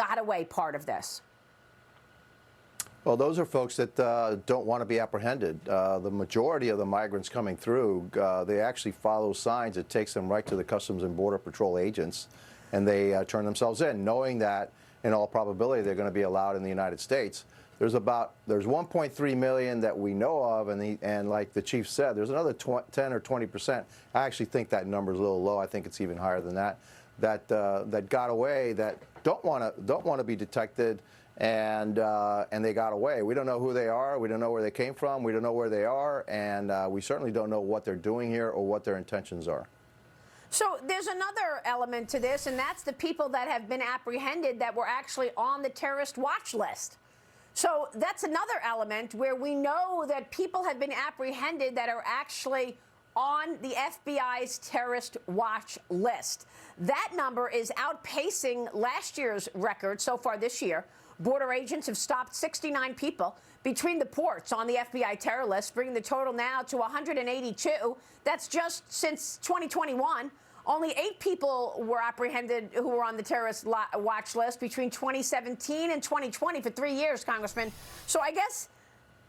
got away part of this? Well, those are folks that don't want to be apprehended. The majority of the migrants coming through, they actually follow signs. It takes them right to the Customs and Border Patrol agents, and they turn themselves in, knowing that in all probability they're going to be allowed in the United States. There's 1.3 million that we know of, and like the chief said, there's another 10 or 20%. I actually think that number is a little low. I think it's even higher than that. That got away, that don't want to be detected. And they got away. We don't know who they are. We don't know where they came from. We don't know where they are. And we certainly don't know what they're doing here or what their intentions are. So there's another element to this, and that's the people that have been apprehended that were actually on the terrorist watch list. So that's another element where we know that people have been apprehended that are actually on the FBI's terrorist watch list. That number is outpacing last year's record so far this year. Border agents have stopped 69 people between the ports on the FBI terror list, bringing the total now to 182. That's just since 2021. Only 8 people were apprehended who were on the terrorist watch list between 2017 and 2020 for 3 years, Congressman. So I guess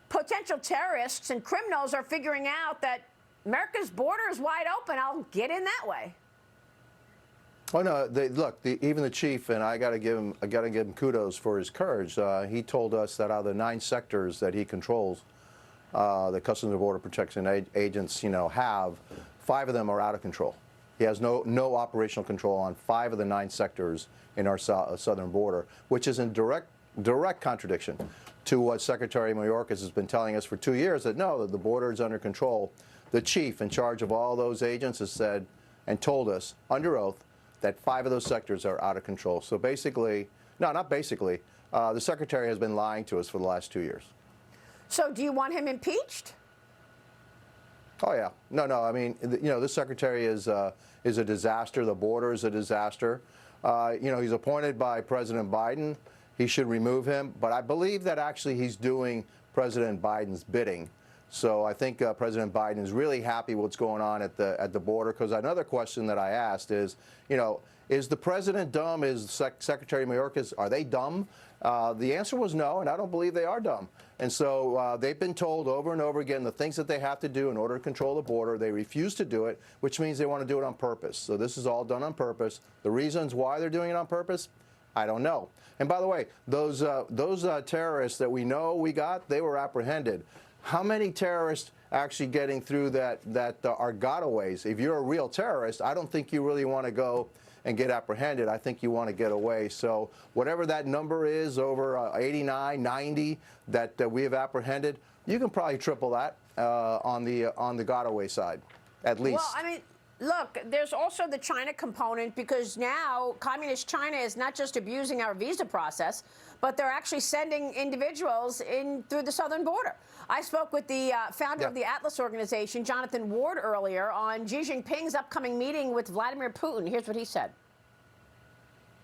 potential terrorists and criminals are figuring out that America's border is wide open. I'll get in that way. Oh no! Even the chief, and I got to give him kudos for his courage. He told us that out of the 9 sectors that he controls, the Customs and Border Protection agents, have 5 of them are out of control. He has no operational control on 5 of the 9 sectors in our southern border, which is in direct contradiction to what Secretary Mayorkas has been telling us for 2 years, that no, that the border is under control. The chief in charge of all those agents has said and told us under oath that 5 of those sectors are out of control. So basically, no, not basically, the secretary has been lying to us for the last 2 years. So do you want him impeached? Oh yeah, no. I mean, this secretary is a disaster. The border is a disaster. He's appointed by President Biden. He should remove him. But I believe that actually he's doing President Biden's bidding. So I think President Biden is really happy with what's going on at the border. Because another question that I asked is, is the president dumb? Is Secretary Mayorkas, are they dumb? The answer was no, and I don't believe they are dumb. And so they've been told over and over again the things that they have to do in order to control the border. They refuse to do it, which means they want to do it on purpose. So this is all done on purpose. The reasons why they're doing it on purpose, I don't know. And by the way, those terrorists that we know we got, they were apprehended. How many terrorists actually getting through that are gotaways? If you're a real terrorist, I don't think you really want to go and get apprehended. I think you want to get away. So whatever that number is, over 89, 90 that we have apprehended, you can probably triple that on the gotaway side, at least. Well, I mean, look, there's also the China component, because now communist China is not just abusing our visa process, but they're actually sending individuals in through the southern border. I spoke with the founder of the Atlas organization, Jonathan Ward, earlier on Xi Jinping's upcoming meeting with Vladimir Putin. Here's what he said.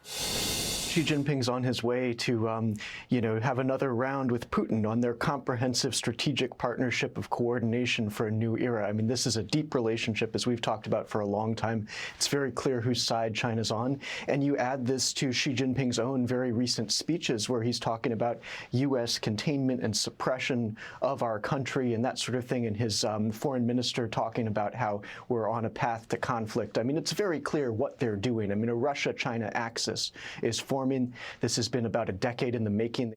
Xi Jinping's on his way to, have another round with Putin on their comprehensive strategic partnership of coordination for a new era. I mean, this is a deep relationship, as we've talked about for a long time. It's very clear whose side China's on. And you add this to Xi Jinping's own very recent speeches, where he's talking about U.S. containment and suppression of our country and that sort of thing, and his foreign minister talking about how we're on a path to conflict. I mean, it's very clear what they're doing. I mean, a Russia-China axis is forming. This has been about a decade in the making.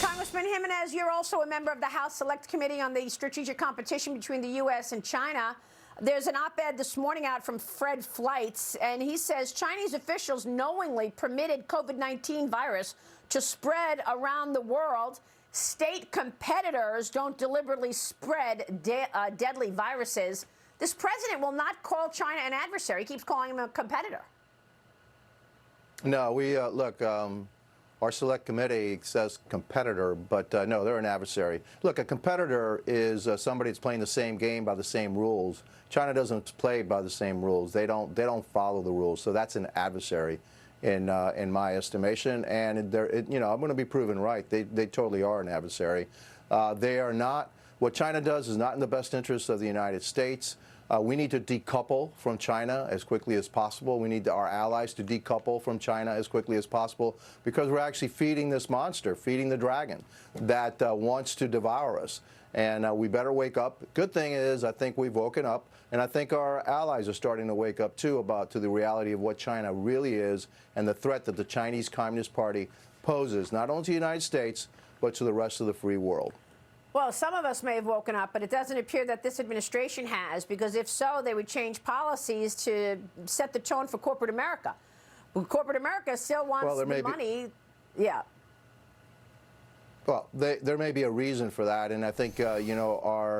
Congressman Gimenez, you're also a member of the House Select Committee on the Strategic Competition between the U.S. and China. There's an op-ed this morning out from Fred Fleitz, and he says Chinese officials knowingly permitted COVID-19 virus to spread around the world. State competitors don't deliberately spread deadly viruses. This president will not call China an adversary. He keeps calling him a competitor. No, we look. Our select committee says competitor, but no, they're an adversary. Look, a competitor is somebody that's playing the same game by the same rules. China doesn't play by the same rules. They don't follow the rules. So that's an adversary, in my estimation. And I'm going to be proven right. They totally are an adversary. They are not. What China does is not in the best interest of the United States. We need to decouple from China as quickly as possible. We need our allies to decouple from China as quickly as possible, because we're actually feeding this monster, feeding the dragon that wants to devour us. And we better wake up. Good thing is, I think we've woken up, and I think our allies are starting to wake up too to the reality of what China really is and the threat that the Chinese Communist Party poses, not only to the United States, but to the rest of the free world. Well, some of us may have woken up, but it doesn't appear that this administration has, because if so, they would change policies to set the tone for corporate America. Corporate America still wants the money. Yeah. Well, there may be a reason for that, and I think, you know, our